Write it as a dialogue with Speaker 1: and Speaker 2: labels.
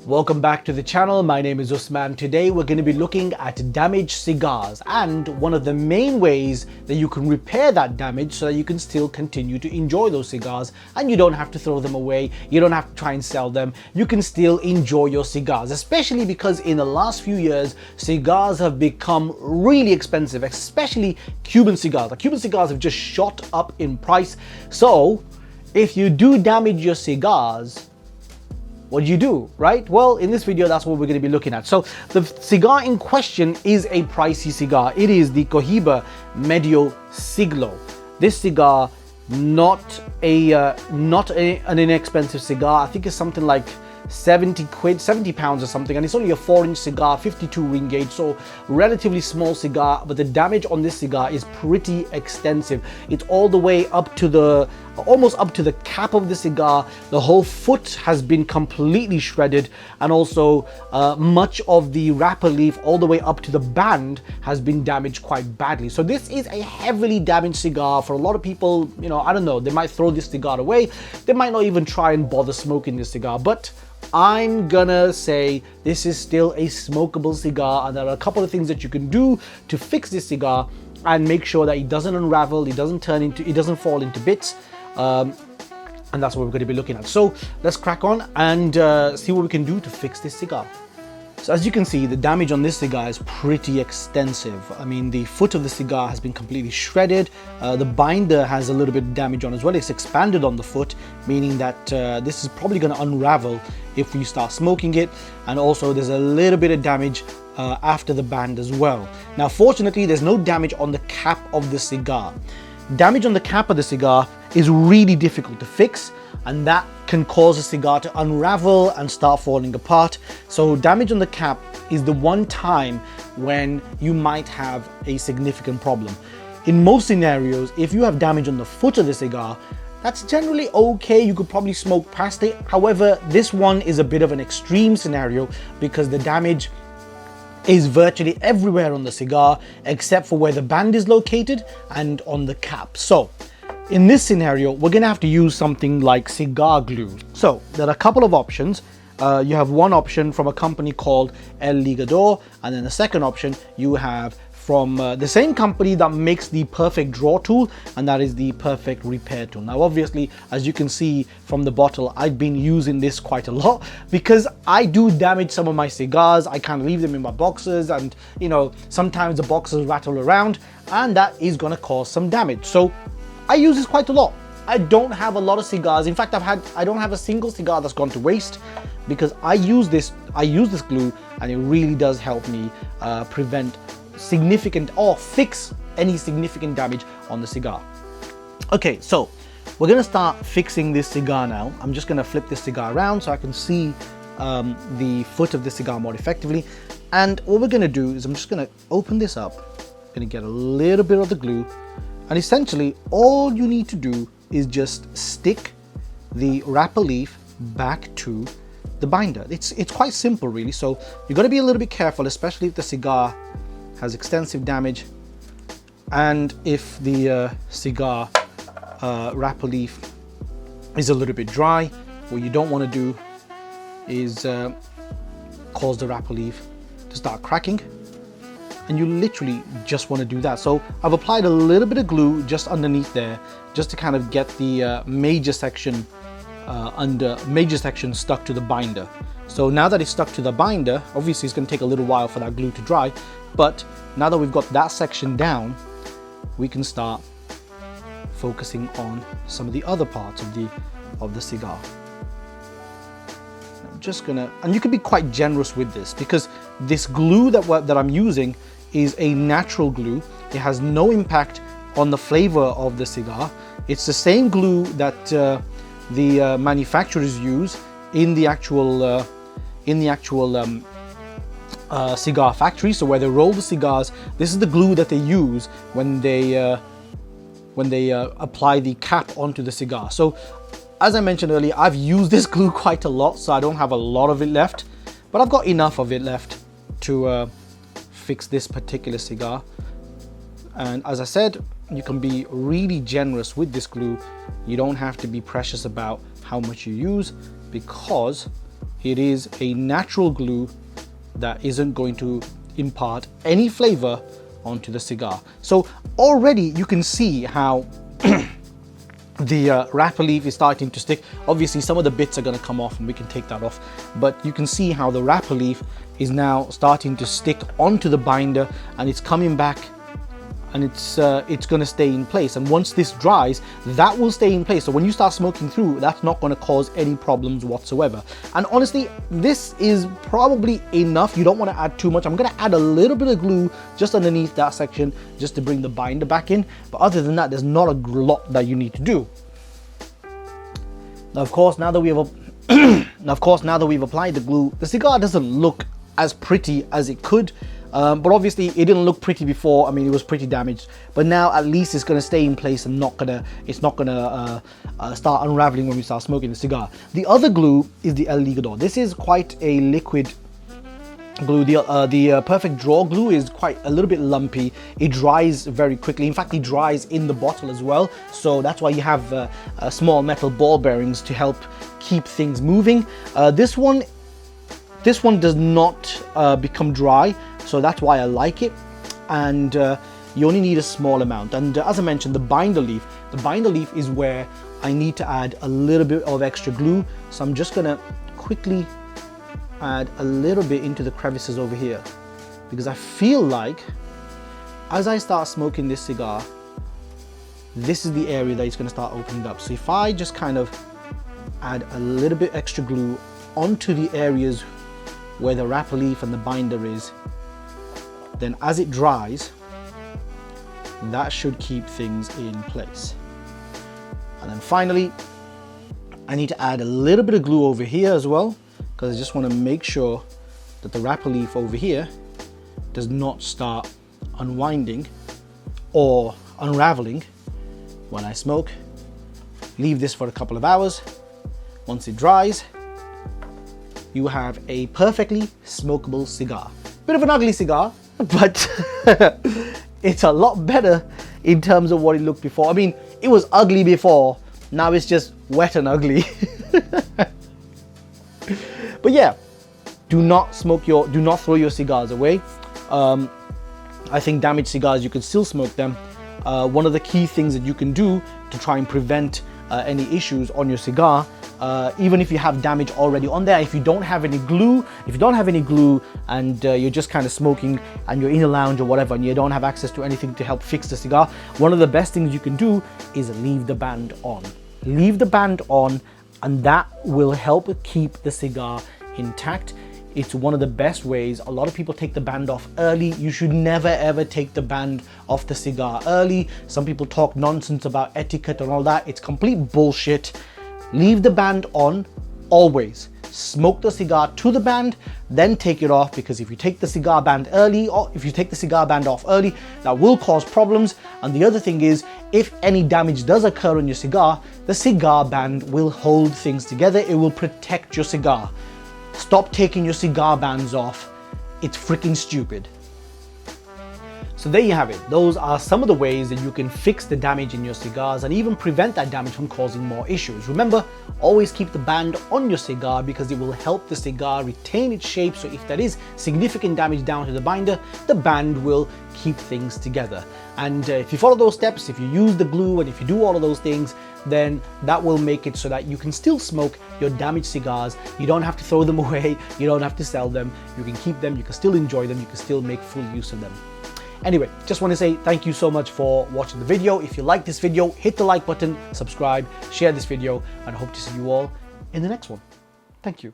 Speaker 1: Welcome back to the channel. My name is Usman. Today we're going to be looking at damaged cigars and one of the main ways that you can repair that damage so that you can still continue to enjoy those cigars and you don't have to throw them away. You don't have to try and sell them. You can still enjoy your cigars, especially because in the last few years, cigars have become really expensive, especially Cuban cigars. The Cuban cigars have just shot up in price. So if you do damage your cigars, what do you do, right? Well, in this video, that's what we're going to be looking at. So the cigar in question is a pricey cigar. It is the Cohiba Medio Siglo. This cigar, not an inexpensive cigar. I think it's something like 70 quid, 70 pounds or something, and it's only a 4-inch cigar, 52 ring gauge, so relatively small cigar, but the damage on this cigar is pretty extensive. It's all the way up to almost up to the cap of the cigar. The whole foot has been completely shredded, and also much of the wrapper leaf all the way up to the band has been damaged quite badly. So this is a heavily damaged cigar. For a lot of people, you know, I don't know, they might throw this cigar away. They might not even try and bother smoking this cigar, but I'm gonna say this is still a smokable cigar, and there are a couple of things that you can do to fix this cigar and make sure that it doesn't unravel, it doesn't fall into bits, and that's what we're going to be looking at. So let's crack on and see what we can do to fix this cigar. So as you can see, the damage on this cigar is pretty extensive. I mean, the foot of the cigar has been completely shredded. The binder has a little bit of damage on as well. It's expanded on the foot, meaning that this is probably going to unravel if we start smoking it. And also there's a little bit of damage after the band as well. Now, fortunately, there's no damage on the cap of the cigar. Damage on the cap of the cigar is really difficult to fix, and that can cause a cigar to unravel and start falling apart. So damage on the cap is the one time when you might have a significant problem. In most scenarios, if you have damage on the foot of the cigar, that's generally okay. You could probably smoke past it. However, this one is a bit of an extreme scenario because the damage is virtually everywhere on the cigar except for where the band is located and on the cap. So in this scenario, we're going to have to use something like cigar glue. So there are a couple of options. You have one option from a company called El Ligador, and then the second option you have from the same company that makes the perfect draw tool, and that is the perfect repair tool. Now obviously, as you can see from the bottle, I've been using this quite a lot because I do damage some of my cigars. I can't leave them in my boxes, and you know, sometimes the boxes rattle around and that is going to cause some damage. So I use this quite a lot. I don't have a lot of cigars. In fact, I don't have a single cigar that's gone to waste because I use this glue, and it really does help me prevent significant or fix any significant damage on the cigar. Okay, so we're gonna start fixing this cigar now. I'm just gonna flip this cigar around so I can see the foot of the cigar more effectively. And what we're gonna do is I'm just gonna open this up. I'm gonna get a little bit of the glue, and essentially all you need to do is just stick the wrapper leaf back to the binder. It's quite simple really, so you've got to be a little bit careful, especially if the cigar has extensive damage and if the cigar wrapper leaf is a little bit dry. What you don't want to do is cause the wrapper leaf to start cracking, and you literally just want to do that. So I've applied a little bit of glue just underneath there, just to kind of get the major section stuck to the binder. So now that it's stuck to the binder, obviously it's going to take a little while for that glue to dry, but now that we've got that section down, we can start focusing on some of the other parts of the cigar. I'm just gonna, and you can be quite generous with this because this glue that I'm using is a natural glue. It has no impact on the flavor of the cigar. It's the same glue that the manufacturers use in the actual cigar factory. So where they roll the cigars, this is the glue that they use when they apply the cap onto the cigar. So as I mentioned earlier, I've used this glue quite a lot, so I don't have a lot of it left, but I've got enough of it left to fix this particular cigar. And as I said, you can be really generous with this glue. You don't have to be precious about how much you use because It is a natural glue that isn't going to impart any flavor onto the cigar. So already you can see how the wrapper leaf is starting to stick. Obviously some of the bits are going to come off and we can take that off, but you can see how the wrapper leaf is now starting to stick onto the binder, and it's coming back, and it's going to stay in place. And once this dries, that will stay in place. So when you start smoking through, that's not going to cause any problems whatsoever. And honestly, this is probably enough. You don't want to add too much. I'm going to add a little bit of glue just underneath that section just to bring the binder back in. But other than that, there's not a lot that you need to do. Now, of course, now that we have we've applied the glue, the cigar doesn't look as pretty as it could. But obviously it didn't look pretty before. I mean, it was pretty damaged, but now at least it's going to stay in place and it's not gonna start unraveling when we start smoking the cigar. The other glue is the El Ligador. This is quite a liquid glue. The Perfect Draw glue is quite a little bit lumpy. It dries very quickly. In fact, it dries in the bottle as well. So that's why you have small metal ball bearings to help keep things moving. This one does not become dry. So that's why I like it, and you only need a small amount. And as I mentioned, the binder leaf is where I need to add a little bit of extra glue. So I'm just gonna quickly add a little bit into the crevices over here, because I feel like as I start smoking this cigar, this is the area that it's gonna start opening up. So if I just kind of add a little bit extra glue onto the areas where the wrapper leaf and the binder is, then as it dries, that should keep things in place. And then finally, I need to add a little bit of glue over here as well, because I just want to make sure that the wrapper leaf over here does not start unwinding or unraveling when I smoke. Leave this for a couple of hours. Once it dries, you have a perfectly smokable cigar. Bit of an ugly cigar, but it's a lot better in terms of what it looked before. I mean, it was ugly before, now it's just wet and ugly. But yeah, do not throw your cigars away. I think damaged cigars, you can still smoke them. One of the key things that you can do to try and prevent any issues on your cigar, even if you have damage already on there, if you don't have any glue, and you're just kind of smoking and you're in a lounge or whatever and you don't have access to anything to help fix the cigar, one of the best things you can do is leave the band on. Leave the band on, and that will help keep the cigar intact. It's one of the best ways. A lot of people take the band off early. You should never ever take the band off the cigar early. Some people talk nonsense about etiquette and all that. It's complete bullshit. Leave the band on always. Smoke the cigar to the band, then take it off, because if you take the cigar band early, or if you take the cigar band off early, that will cause problems. And the other thing is, if any damage does occur on your cigar, the cigar band will hold things together. It will protect your cigar. Stop taking your cigar bands off. It's freaking stupid. So there you have it. Those are some of the ways that you can fix the damage in your cigars and even prevent that damage from causing more issues. Remember, always keep the band on your cigar, because it will help the cigar retain its shape. So if there is significant damage down to the binder, the band will keep things together. And if you follow those steps, if you use the glue, and if you do all of those things, then that will make it so that you can still smoke your damaged cigars. You don't have to throw them away. You don't have to sell them. You can keep them. You can still enjoy them. You can still make full use of them. Anyway, just want to say thank you so much for watching the video. If you like this video, hit the like button, subscribe, share this video, and I hope to see you all in the next one. Thank you.